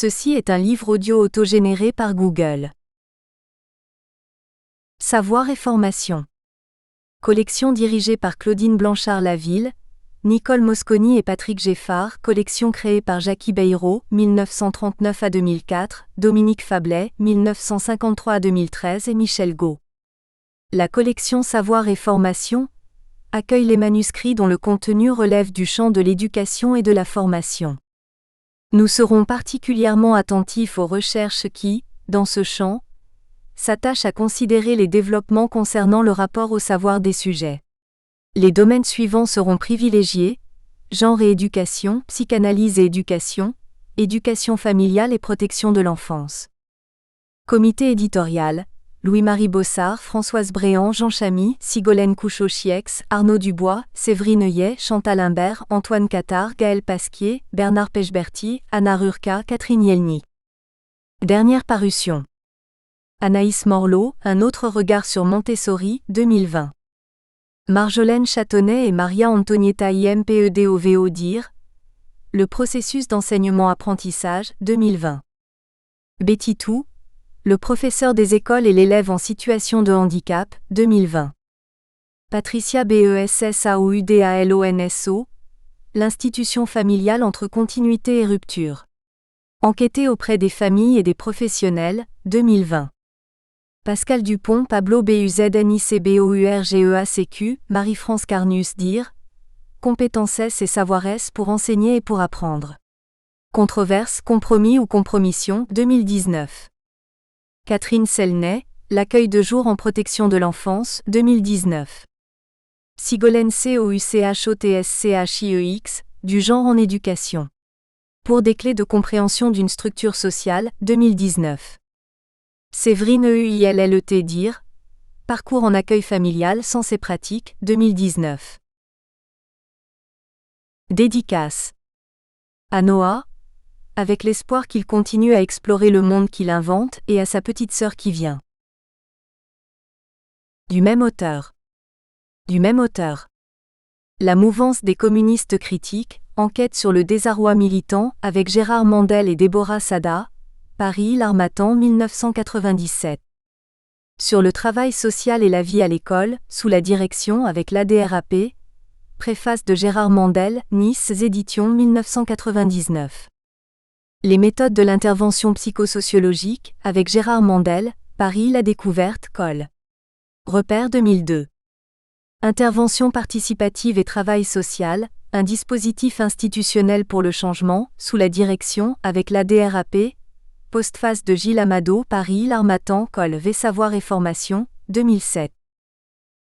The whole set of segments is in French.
Ceci est un livre audio autogénéré par Google. Savoir et formation. Collection dirigée par Claudine Blanchard-Laville, Nicole Mosconi et Patrick Geffard. Collection créée par Jackie Bayrou, 1939 à 2004, Dominique Fablet, 1953 à 2013 et Michel Gault. La collection Savoir et formation accueille les manuscrits dont le contenu relève du champ de l'éducation et de la formation. Nous serons particulièrement attentifs aux recherches qui, dans ce champ, s'attachent à considérer les développements concernant le rapport au savoir des sujets. Les domaines suivants seront privilégiés: genre et éducation, psychanalyse et éducation, éducation familiale et protection de l'enfance. Comité éditorial: Louis-Marie Bossard, Françoise Bréant, Jean Chamy, Sigolène Couchot-Chiex, Arnaud Dubois, Séverine Heuillet, Chantal Imbert, Antoine Catard, Gaël Pasquier, Bernard Pechberti, Anna Rurka, Catherine Yelny. Dernière parution. Anaïs Morlot, Un autre regard sur Montessori, 2020. Marjolaine Châtonnet et Maria Antonietta IMPEDOVO dire Le processus d'enseignement-apprentissage, 2020. Betty Tou, Le professeur des écoles et l'élève en situation de handicap, 2020. Patricia Bessaoudalonso, L'institution familiale entre continuité et rupture. Enquêter auprès des familles et des professionnels, 2020. Pascal Dupont, Pablo Buznicbourgeacq, Marie-France Carnus dire Compétences et savoir-être pour enseigner et pour apprendre. Controverse, compromis ou compromission, 2019. Catherine Selnay, L'accueil de jour en protection de l'enfance, 2019. Sigolène Couchot-Chiex, Du genre en éducation. Pour des clés de compréhension d'une structure sociale, 2019. Séverine Huillet dire Parcours en accueil familial, sens et pratique, 2019. Dédicace. À Noah, avec l'espoir qu'il continue à explorer le monde qu'il invente, et à sa petite sœur qui vient. Du même auteur. La mouvance des communistes critiques, enquête sur le désarroi militant, avec Gérard Mandel et Déborah Sada, Paris l'Harmattan 1997. Sur le travail social et la vie à l'école, sous la direction avec l'ADRAP, préface de Gérard Mandel, Nice éditions 1999. Les méthodes de l'intervention psychosociologique, avec Gérard Mandel, Paris La Découverte, Col. Repère 2002. Intervention participative et travail social, un dispositif institutionnel pour le changement, sous la direction, avec l'ADRAP, postface de Gilles Amado, Paris l'Harmattan, Col. V. Savoir et formation, 2007.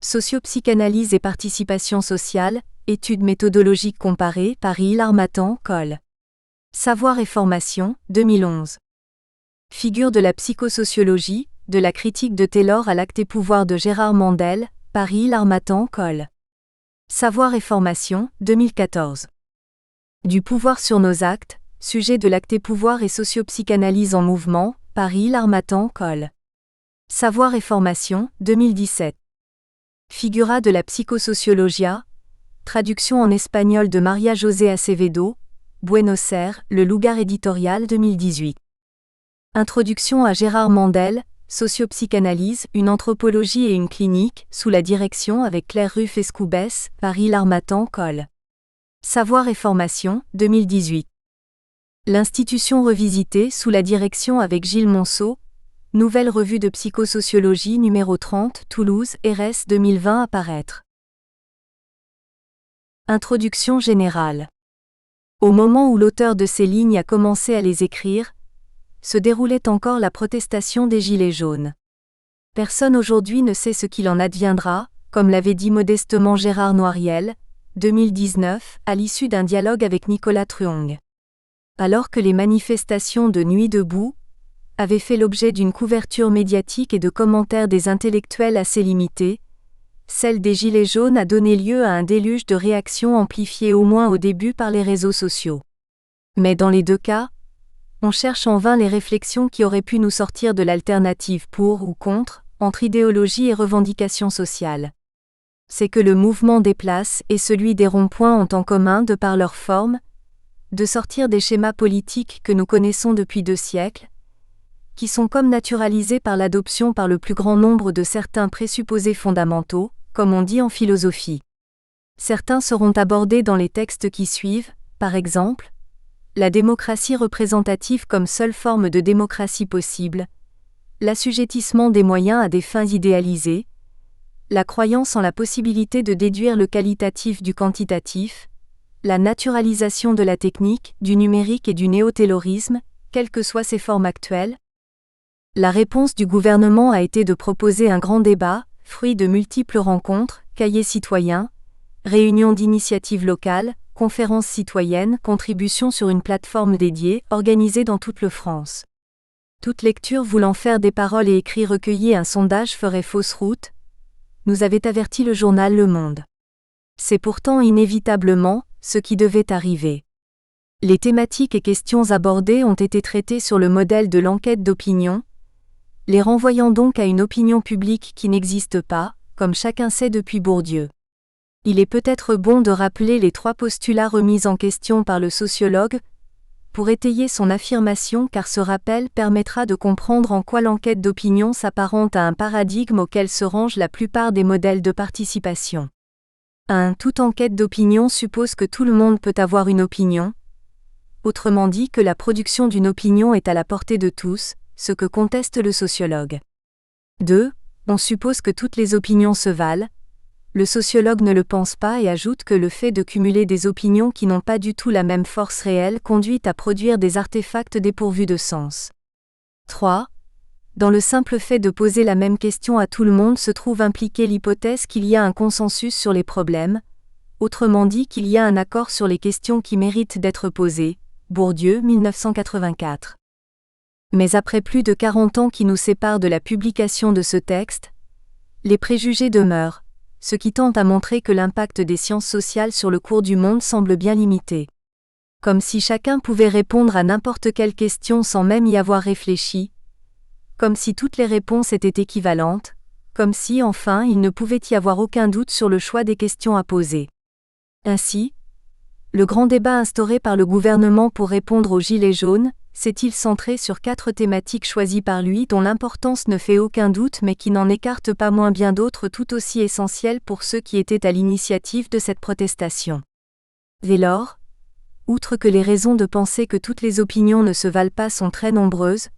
Sociopsychanalyse et participation sociale, études méthodologiques comparées, Paris l'Harmattan, Col. Savoir et formation, 2011. Figure de la psychosociologie, de la critique de Taylor à l'acte et pouvoir de Gérard Mandel, Paris l'Harmattan, Col. Savoir et formation, 2014. Du pouvoir sur nos actes, sujet de l'acte et pouvoir et sociopsychanalyse en mouvement, Paris l'Harmattan, Col. Savoir et formation, 2017. Figura de la psychosociologia, traduction en espagnol de Maria José Acevedo, Buenos Aires, Le Lugar éditorial 2018. Introduction à Gérard Mandel, Sociopsychanalyse, une anthropologie et une clinique, sous la direction avec Claire Ruff-Escoubès, Paris l'Harmattan, Col. Savoir et formation, 2018. L'institution revisitée, sous la direction avec Gilles Monceau, Nouvelle revue de psychosociologie numéro 30, Toulouse, RS 2020 à paraître. Introduction générale. Au moment où l'auteur de ces lignes a commencé à les écrire, se déroulait encore la protestation des Gilets jaunes. Personne aujourd'hui ne sait ce qu'il en adviendra, comme l'avait dit modestement Gérard Noiriel, 2019, à l'issue d'un dialogue avec Nicolas Truong. Alors que les manifestations de Nuit debout avaient fait l'objet d'une couverture médiatique et de commentaires des intellectuels assez limités, celle des Gilets jaunes a donné lieu à un déluge de réactions amplifiées au moins au début par les réseaux sociaux. Mais dans les deux cas, on cherche en vain les réflexions qui auraient pu nous sortir de l'alternative pour ou contre, entre idéologie et revendication sociale. C'est que le mouvement des places et celui des ronds-points ont en commun de par leur forme, de sortir des schémas politiques que nous connaissons depuis 2 siècles, qui sont comme naturalisés par l'adoption par le plus grand nombre de certains présupposés fondamentaux, comme on dit en philosophie. Certains seront abordés dans les textes qui suivent, par exemple, la démocratie représentative comme seule forme de démocratie possible, l'assujettissement des moyens à des fins idéalisées, la croyance en la possibilité de déduire le qualitatif du quantitatif, la naturalisation de la technique, du numérique et du néo-taylorisme, quelles que soient ses formes actuelles. La réponse du gouvernement a été de proposer un grand débat, fruit de multiples rencontres, cahiers citoyens, réunions d'initiatives locales, conférences citoyennes, contributions sur une plateforme dédiée, organisée dans toute la France. Toute lecture voulant faire des paroles et écrits recueillis un sondage ferait fausse route, nous avait averti le journal Le Monde. C'est pourtant inévitablement ce qui devait arriver. Les thématiques et questions abordées ont été traitées sur le modèle de l'enquête d'opinion, les renvoyant donc à une opinion publique qui n'existe pas, comme chacun sait depuis Bourdieu. Il est peut-être bon de rappeler les 3 postulats remis en question par le sociologue, pour étayer son affirmation car ce rappel permettra de comprendre en quoi l'enquête d'opinion s'apparente à un paradigme auquel se rangent la plupart des modèles de participation. 1. Toute enquête d'opinion suppose que tout le monde peut avoir une opinion, autrement dit que la production d'une opinion est à la portée de tous, ce que conteste le sociologue. 2. On suppose que toutes les opinions se valent. Le sociologue ne le pense pas et ajoute que le fait de cumuler des opinions qui n'ont pas du tout la même force réelle conduit à produire des artefacts dépourvus de sens. 3. Dans le simple fait de poser la même question à tout le monde se trouve impliquée l'hypothèse qu'il y a un consensus sur les problèmes, autrement dit qu'il y a un accord sur les questions qui méritent d'être posées. Bourdieu, 1984. Mais après plus de 40 ans qui nous séparent de la publication de ce texte, les préjugés demeurent, ce qui tend à montrer que l'impact des sciences sociales sur le cours du monde semble bien limité. Comme si chacun pouvait répondre à n'importe quelle question sans même y avoir réfléchi, comme si toutes les réponses étaient équivalentes, comme si, enfin, il ne pouvait y avoir aucun doute sur le choix des questions à poser. Ainsi, le grand débat instauré par le gouvernement pour répondre aux Gilets jaunes, s'est-il centré sur 4 thématiques choisies par lui dont l'importance ne fait aucun doute mais qui n'en écartent pas moins bien d'autres tout aussi essentielles pour ceux qui étaient à l'initiative de cette protestation. Dès lors, outre que les raisons de penser que toutes les opinions ne se valent pas sont très nombreuses,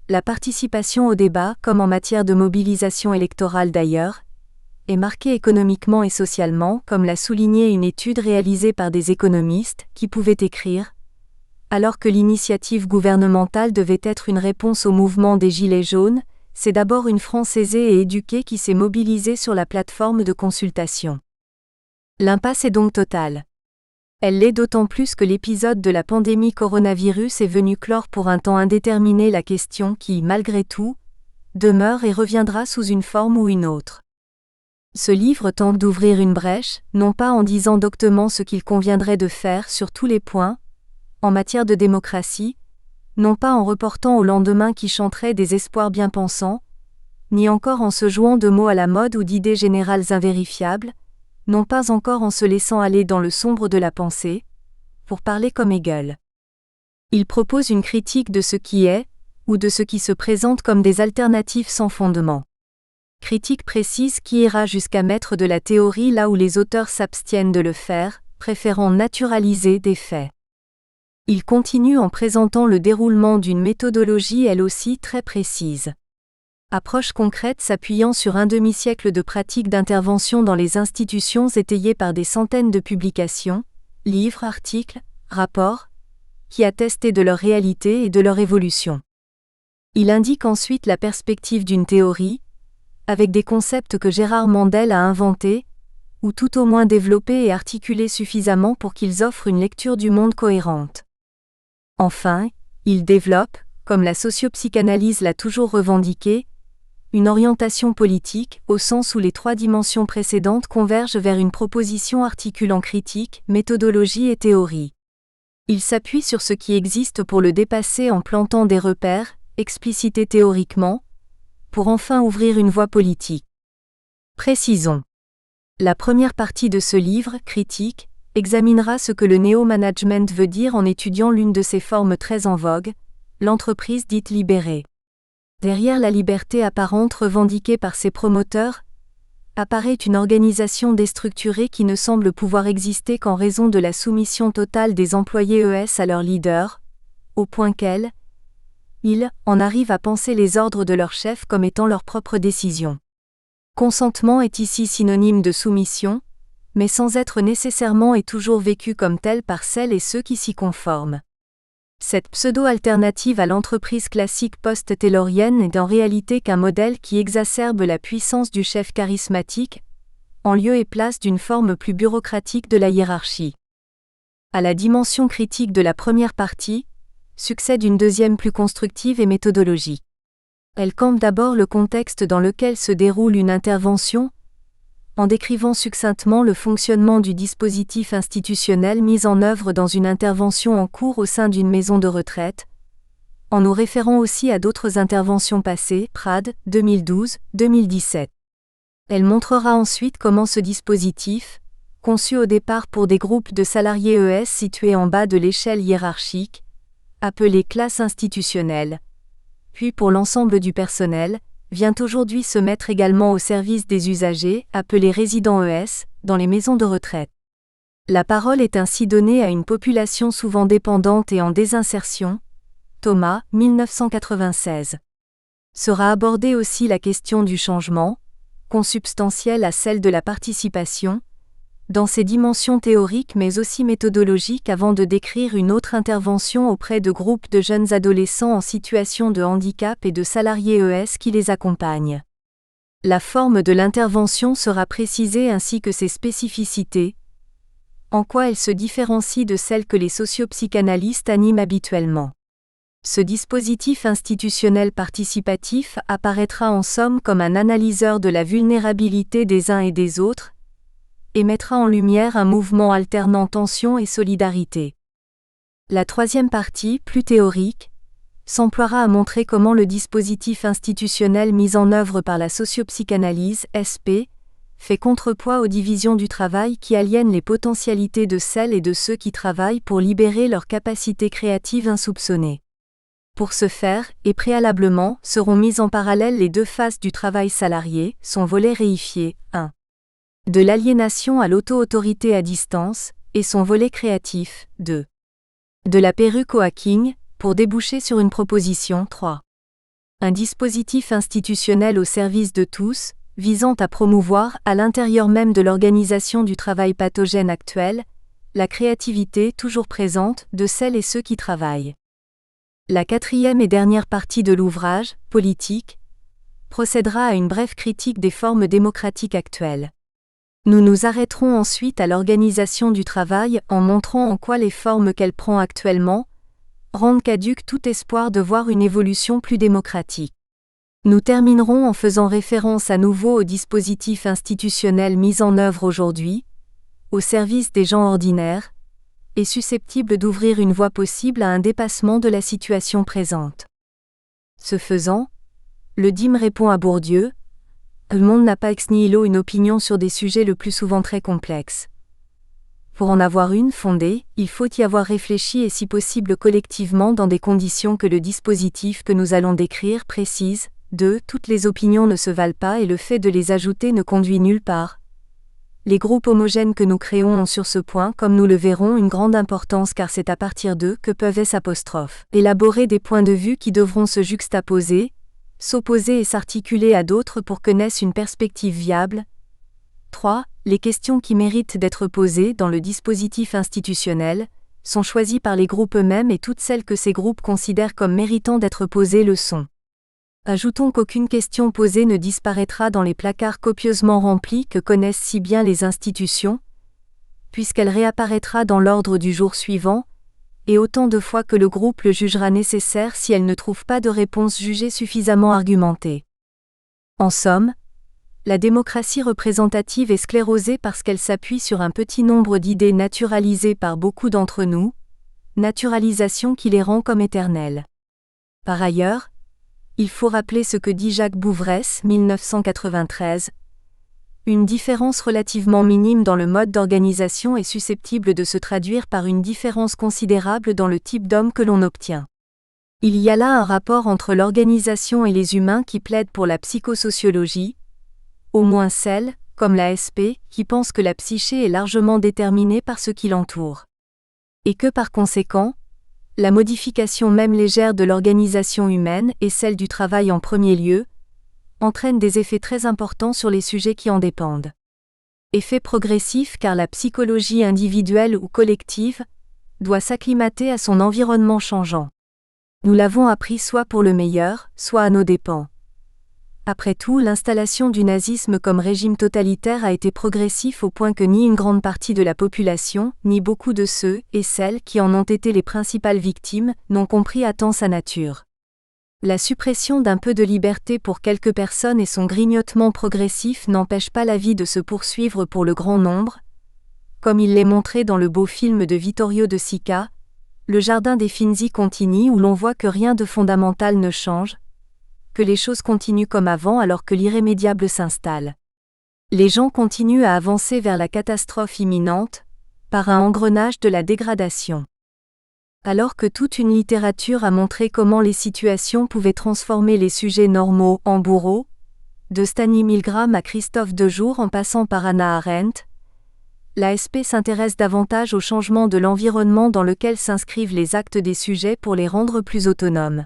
la participation au débat, comme en matière de mobilisation électorale d'ailleurs, est marquée économiquement et socialement, comme l'a souligné une étude réalisée par des économistes, qui pouvaient écrire « Alors que l'initiative gouvernementale devait être une réponse au mouvement des Gilets jaunes, c'est d'abord une France aisée et éduquée qui s'est mobilisée sur la plateforme de consultation. » L'impasse est donc totale. Elle l'est d'autant plus que l'épisode de la pandémie coronavirus est venu clore pour un temps indéterminé la question qui, malgré tout, demeure et reviendra sous une forme ou une autre. Ce livre tente d'ouvrir une brèche, non pas en disant doctement ce qu'il conviendrait de faire sur tous les points, en matière de démocratie, non pas en reportant au lendemain qui chanterait des espoirs bien-pensants, ni encore en se jouant de mots à la mode ou d'idées générales invérifiables, non pas encore en se laissant aller dans le sombre de la pensée, pour parler comme Hegel. Il propose une critique de ce qui est, ou de ce qui se présente comme des alternatives sans fondement. Critique précise qui ira jusqu'à mettre de la théorie là où les auteurs s'abstiennent de le faire, préférant naturaliser des faits. Il continue en présentant le déroulement d'une méthodologie elle aussi très précise. Approche concrète s'appuyant sur un demi-siècle de pratique d'intervention dans les institutions étayées par des centaines de publications, livres, articles, rapports, qui attestent de leur réalité et de leur évolution. Il indique ensuite la perspective d'une théorie, avec des concepts que Gérard Mandel a inventés, ou tout au moins développés et articulés suffisamment pour qu'ils offrent une lecture du monde cohérente. Enfin, il développe, comme la sociopsychanalyse l'a toujours revendiqué, une orientation politique, au sens où les 3 dimensions précédentes convergent vers une proposition articulant critique, méthodologie et théorie. Il s'appuie sur ce qui existe pour le dépasser en plantant des repères, explicités théoriquement, pour enfin ouvrir une voie politique. Précisons. La première partie de ce livre, critique, examinera ce que le néo-management veut dire en étudiant l'une de ses formes très en vogue, l'entreprise dite libérée. Derrière la liberté apparente revendiquée par ses promoteurs, apparaît une organisation déstructurée qui ne semble pouvoir exister qu'en raison de la soumission totale des employés ES à leurs leaders, au point qu'ils en arrivent à penser les ordres de leur chef comme étant leurs propres décisions. Consentement est ici synonyme de soumission, mais sans être nécessairement et toujours vécu comme tel par celles et ceux qui s'y conforment. Cette pseudo-alternative à l'entreprise classique post-taylorienne n'est en réalité qu'un modèle qui exacerbe la puissance du chef charismatique, en lieu et place d'une forme plus bureaucratique de la hiérarchie. À la dimension critique de la première partie, succède une deuxième plus constructive et méthodologique. Elle campe d'abord le contexte dans lequel se déroule une intervention, en décrivant succinctement le fonctionnement du dispositif institutionnel mis en œuvre dans une intervention en cours au sein d'une maison de retraite, en nous référant aussi à d'autres interventions passées, Prad, 2012-2017. Elle montrera ensuite comment ce dispositif, conçu au départ pour des groupes de salariés ES situés en bas de l'échelle hiérarchique, appelée classe institutionnelle, puis pour l'ensemble du personnel, vient aujourd'hui se mettre également au service des usagers, appelés résidents ES, dans les maisons de retraite. La parole est ainsi donnée à une population souvent dépendante et en désinsertion. Thomas, 1996. Sera abordée aussi la question du changement, consubstantielle à celle de la participation, dans ses dimensions théoriques mais aussi méthodologiques avant de décrire une autre intervention auprès de groupes de jeunes adolescents en situation de handicap et de salariés ES qui les accompagnent. La forme de l'intervention sera précisée ainsi que ses spécificités, en quoi elle se différencie de celle que les sociopsychanalystes animent habituellement. Ce dispositif institutionnel participatif apparaîtra en somme comme un analyseur de la vulnérabilité des uns et des autres, et mettra en lumière un mouvement alternant tension et solidarité. La troisième partie, plus théorique, s'emploiera à montrer comment le dispositif institutionnel mis en œuvre par la sociopsychanalyse, SP, fait contrepoids aux divisions du travail qui aliènent les potentialités de celles et de ceux qui travaillent pour libérer leurs capacités créatives insoupçonnées. Pour ce faire, et préalablement, seront mises en parallèle les deux faces du travail salarié, son volet réifié, 1. De l'aliénation à l'auto-autorité à distance, et son volet créatif, 2. De la perruque au hacking, pour déboucher sur une proposition, 3. Un dispositif institutionnel au service de tous, visant à promouvoir, à l'intérieur même de l'organisation du travail pathogène actuel, la créativité toujours présente de celles et ceux qui travaillent. La quatrième et dernière partie de l'ouvrage, politique, procédera à une brève critique des formes démocratiques actuelles. Nous nous arrêterons ensuite à l'organisation du travail en montrant en quoi les formes qu'elle prend actuellement rendent caduque tout espoir de voir une évolution plus démocratique. Nous terminerons en faisant référence à nouveau au dispositif institutionnel mis en œuvre aujourd'hui, au service des gens ordinaires, et susceptible d'ouvrir une voie possible à un dépassement de la situation présente. Ce faisant, le DIM répond à Bourdieu: le monde n'a pas ex nihilo une opinion sur des sujets le plus souvent très complexes. Pour en avoir une fondée, il faut y avoir réfléchi et si possible collectivement dans des conditions que le dispositif que nous allons décrire précise. 2. Toutes les opinions ne se valent pas et le fait de les ajouter ne conduit nulle part. Les groupes homogènes que nous créons ont sur ce point, comme nous le verrons, une grande importance car c'est à partir d'eux que peuvent élaborer des points de vue qui devront se juxtaposer, s'opposer et s'articuler à d'autres pour que naisse une perspective viable. 3. Les questions qui méritent d'être posées dans le dispositif institutionnel sont choisies par les groupes eux-mêmes et toutes celles que ces groupes considèrent comme méritant d'être posées le sont. Ajoutons qu'aucune question posée ne disparaîtra dans les placards copieusement remplis que connaissent si bien les institutions, puisqu'elle réapparaîtra dans l'ordre du jour suivant, et autant de fois que le groupe le jugera nécessaire si elle ne trouve pas de réponse jugée suffisamment argumentée. En somme, la démocratie représentative est sclérosée parce qu'elle s'appuie sur un petit nombre d'idées naturalisées par beaucoup d'entre nous, naturalisation qui les rend comme éternelles. Par ailleurs, il faut rappeler ce que dit Jacques Bouvresse, 1993. Une différence relativement minime dans le mode d'organisation est susceptible de se traduire par une différence considérable dans le type d'homme que l'on obtient. Il y a là un rapport entre l'organisation et les humains qui plaide pour la psychosociologie, au moins celle, comme la SP, qui pense que la psyché est largement déterminée par ce qui l'entoure. Et que par conséquent, la modification même légère de l'organisation humaine, et celle du travail en premier lieu, entraîne des effets très importants sur les sujets qui en dépendent. Effet progressif car la psychologie individuelle ou collective doit s'acclimater à son environnement changeant. Nous l'avons appris soit pour le meilleur, soit à nos dépens. Après tout, l'installation du nazisme comme régime totalitaire a été progressif au point que ni une grande partie de la population, ni beaucoup de ceux et celles qui en ont été les principales victimes, n'ont compris à temps sa nature. La suppression d'un peu de liberté pour quelques personnes et son grignotement progressif n'empêchent pas la vie de se poursuivre pour le grand nombre, comme il l'est montré dans le beau film de Vittorio De Sica, Le Jardin des Finzi Contini, où l'on voit que rien de fondamental ne change, que les choses continuent comme avant alors que l'irrémédiable s'installe. Les gens continuent à avancer vers la catastrophe imminente, par un engrenage de la dégradation. Alors que toute une littérature a montré comment les situations pouvaient transformer les sujets normaux en bourreaux, de Stanley Milgram à Christophe Dejour en passant par Hannah Arendt, la SP s'intéresse davantage au changement de l'environnement dans lequel s'inscrivent les actes des sujets pour les rendre plus autonomes.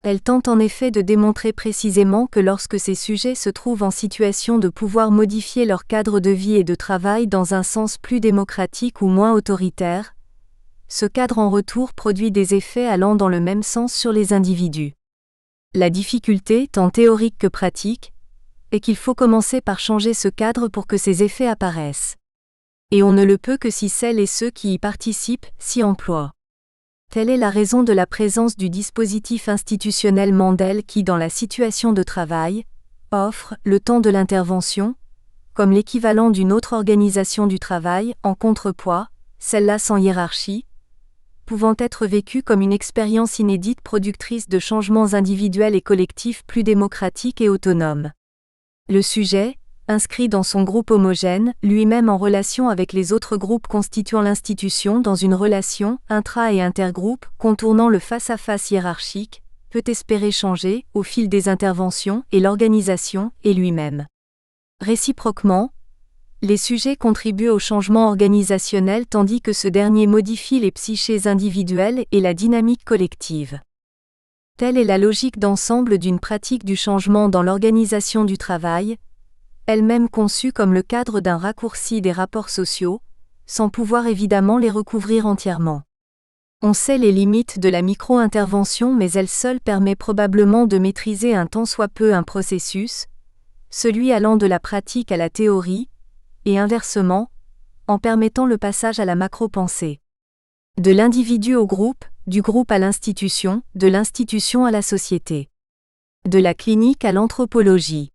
Elle tente en effet de démontrer précisément que lorsque ces sujets se trouvent en situation de pouvoir modifier leur cadre de vie et de travail dans un sens plus démocratique ou moins autoritaire, ce cadre en retour produit des effets allant dans le même sens sur les individus. La difficulté, tant théorique que pratique, est qu'il faut commencer par changer ce cadre pour que ces effets apparaissent. Et on ne le peut que si celles et ceux qui y participent s'y emploient. Telle est la raison de la présence du dispositif institutionnel Mandel qui, dans la situation de travail, offre le temps de l'intervention, comme l'équivalent d'une autre organisation du travail, en contrepoids, celle-là sans hiérarchie, pouvant être vécue comme une expérience inédite productrice de changements individuels et collectifs plus démocratiques et autonomes. Le sujet, inscrit dans son groupe homogène, lui-même en relation avec les autres groupes constituant l'institution dans une relation intra- et intergroupe contournant le face-à-face hiérarchique, peut espérer changer, au fil des interventions et l'organisation, et lui-même. Réciproquement, les sujets contribuent au changement organisationnel tandis que ce dernier modifie les psychés individuelles et la dynamique collective. Telle est la logique d'ensemble d'une pratique du changement dans l'organisation du travail, elle-même conçue comme le cadre d'un raccourci des rapports sociaux, sans pouvoir évidemment les recouvrir entièrement. On sait les limites de la micro-intervention mais elle seule permet probablement de maîtriser un tant soit peu un processus, celui allant de la pratique à la théorie, et inversement, en permettant le passage à la macro-pensée. De l'individu au groupe, du groupe à l'institution, de l'institution à la société. De la clinique à l'anthropologie.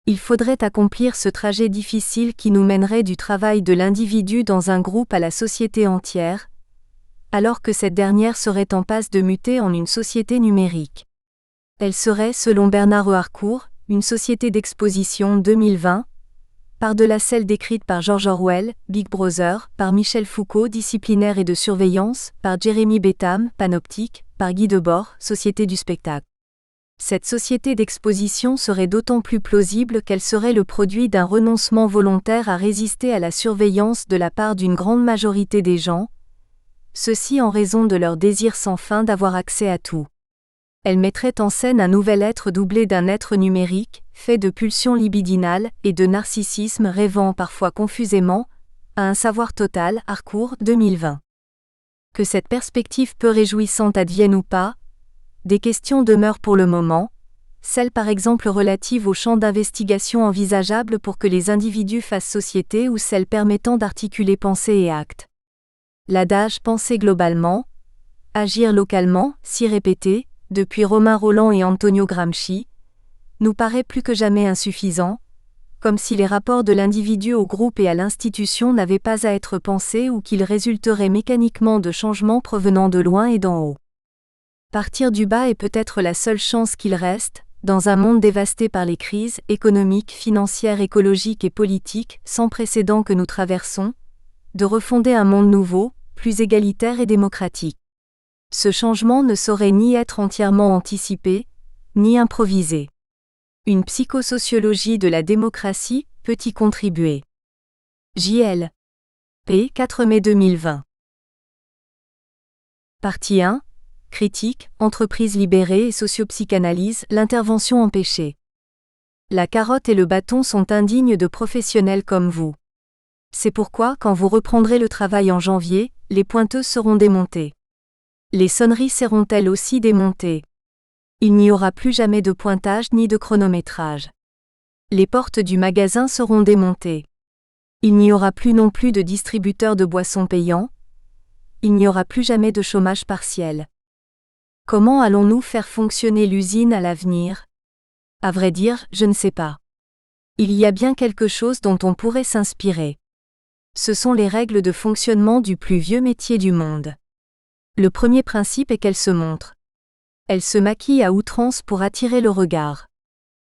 Il faudrait accomplir ce trajet difficile qui nous mènerait du travail de l'individu dans un groupe à la société entière, alors que cette dernière serait en passe de muter en une société numérique. Elle serait, selon Bernard Harcourt, une société d'exposition 2020, par-delà celle décrite par George Orwell, Big Brother, par Michel Foucault, Disciplinaire et de surveillance, par Jeremy Bentham, Panoptique, par Guy Debord, Société du spectacle. Cette société d'exposition serait d'autant plus plausible qu'elle serait le produit d'un renoncement volontaire à résister à la surveillance de la part d'une grande majorité des gens, ceci en raison de leur désir sans fin d'avoir accès à tout. Elle mettrait en scène un nouvel être doublé d'un être numérique, fait de pulsions libidinales et de narcissisme rêvant parfois confusément, à un savoir total, Harcourt, 2020. Que cette perspective peu réjouissante advienne ou pas, des questions demeurent pour le moment, celles par exemple relatives au champ d'investigation envisageable pour que les individus fassent société ou celles permettant d'articuler pensée et acte. L'adage « penser globalement », agir localement, si répété, depuis Romain Rolland et Antonio Gramsci, nous paraît plus que jamais insuffisant, comme si les rapports de l'individu au groupe et à l'institution n'avaient pas à être pensés ou qu'ils résulteraient mécaniquement de changements provenant de loin et d'en haut. Partir du bas est peut-être la seule chance qu'il reste, dans un monde dévasté par les crises économiques, financières, écologiques et politiques sans précédent que nous traversons, de refonder un monde nouveau, plus égalitaire et démocratique. Ce changement ne saurait ni être entièrement anticipé, ni improvisé. Une psychosociologie de la démocratie peut y contribuer. J.L. P. 4 mai 2020. Partie 1. Critique, entreprise libérée et sociopsychanalyse, l'intervention empêchée. La carotte et le bâton sont indignes de professionnels comme vous. C'est pourquoi, quand vous reprendrez le travail en janvier, les pointeuses seront démontées. Les sonneries seront elles aussi démontées. Il n'y aura plus jamais de pointage ni de chronométrage. Les portes du magasin seront démontées. Il n'y aura plus non plus de distributeurs de boissons payants. Il n'y aura plus jamais de chômage partiel. Comment allons-nous faire fonctionner l'usine à l'avenir? À vrai dire, je ne sais pas. Il y a bien quelque chose dont on pourrait s'inspirer. Ce sont les règles de fonctionnement du plus vieux métier du monde. Le premier principe est qu'elle se montre. Elle se maquille à outrance pour attirer le regard.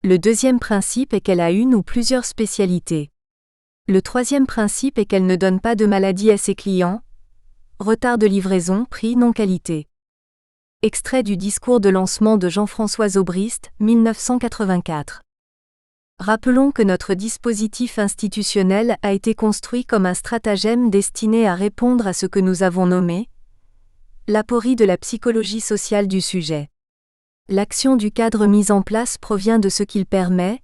Le deuxième principe est qu'elle a une ou plusieurs spécialités. Le troisième principe est qu'elle ne donne pas de maladie à ses clients. Retard de livraison, prix, non-qualité. Extrait du discours de lancement de Jean-François Zobrist, 1984. Rappelons que notre dispositif institutionnel a été construit comme un stratagème destiné à répondre à ce que nous avons nommé l'aporie de la psychologie sociale du sujet. L'action du cadre mis en place provient de ce qu'il permet,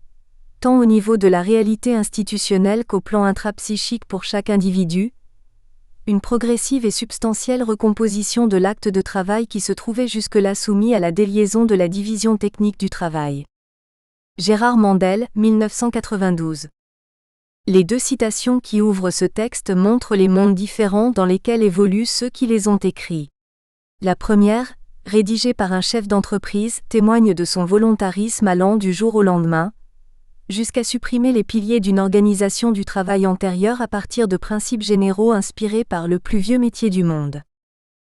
tant au niveau de la réalité institutionnelle qu'au plan intrapsychique pour chaque individu, une progressive et substantielle recomposition de l'acte de travail qui se trouvait jusque-là soumis à la déliaison de la division technique du travail. Gérard Mandel, 1992. Les deux citations qui ouvrent ce texte montrent les mondes différents dans lesquels évoluent ceux qui les ont écrits. La première, rédigée par un chef d'entreprise, témoigne de son volontarisme allant du jour au lendemain, jusqu'à supprimer les piliers d'une organisation du travail antérieure à partir de principes généraux inspirés par le plus vieux métier du monde.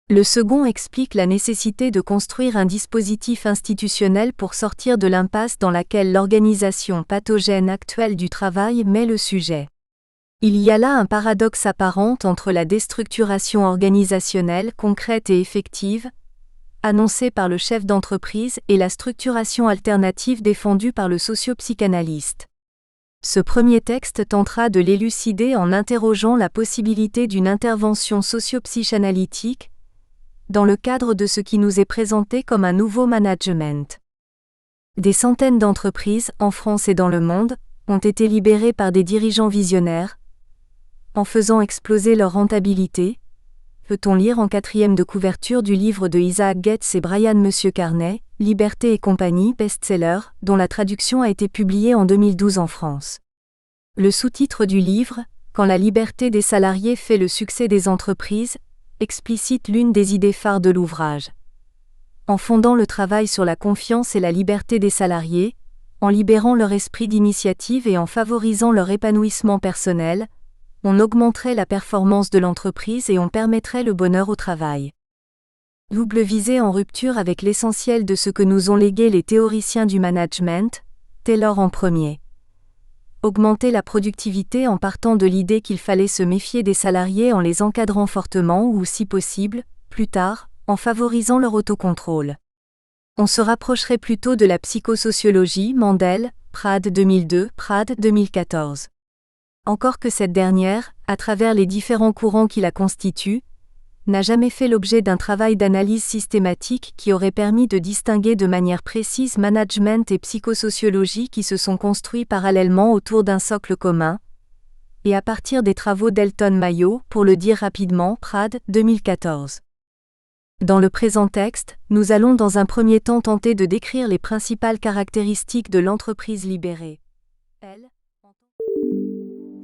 Le second explique la nécessité de construire un dispositif institutionnel pour sortir de l'impasse dans laquelle l'organisation pathogène actuelle du travail met le sujet. Il y a là un paradoxe apparent entre la déstructuration organisationnelle concrète et effective, annoncée par le chef d'entreprise, et la structuration alternative défendue par le socio-psychanalyste. Ce premier texte tentera de l'élucider en interrogeant la possibilité d'une intervention socio-psychanalytique, dans le cadre de ce qui nous est présenté comme un nouveau management. Des centaines d'entreprises, en France et dans le monde, ont été libérées par des dirigeants visionnaires, en faisant exploser leur rentabilité, peut-on lire en 4e de couverture du livre de Isaac Getz et Brian Carney, Liberté et compagnie, best-seller, dont la traduction a été publiée en 2012 en France. Le sous-titre du livre, Quand la liberté des salariés fait le succès des entreprises, explicite l'une des idées phares de l'ouvrage. En fondant le travail sur la confiance et la liberté des salariés, en libérant leur esprit d'initiative et en favorisant leur épanouissement personnel, on augmenterait la performance de l'entreprise et on permettrait le bonheur au travail. Double visée en rupture avec l'essentiel de ce que nous ont légué les théoriciens du management, Taylor en premier. Augmenter la productivité en partant de l'idée qu'il fallait se méfier des salariés en les encadrant fortement ou, si possible, plus tard, en favorisant leur autocontrôle. On se rapprocherait plutôt de la psychosociologie, Mandel, Prad 2002, Prad 2014. Encore que cette dernière, à travers les différents courants qui la constituent, n'a jamais fait l'objet d'un travail d'analyse systématique qui aurait permis de distinguer de manière précise management et psychosociologie qui se sont construits parallèlement autour d'un socle commun, et à partir des travaux d'Elton Mayo, pour le dire rapidement, Prad 2014. Dans le présent texte, nous allons dans un premier temps tenter de décrire les principales caractéristiques de l'entreprise libérée.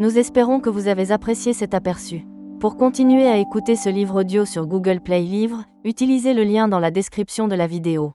Nous espérons que vous avez apprécié cet aperçu. Pour continuer à écouter ce livre audio sur Google Play Livres, utilisez le lien dans la description de la vidéo.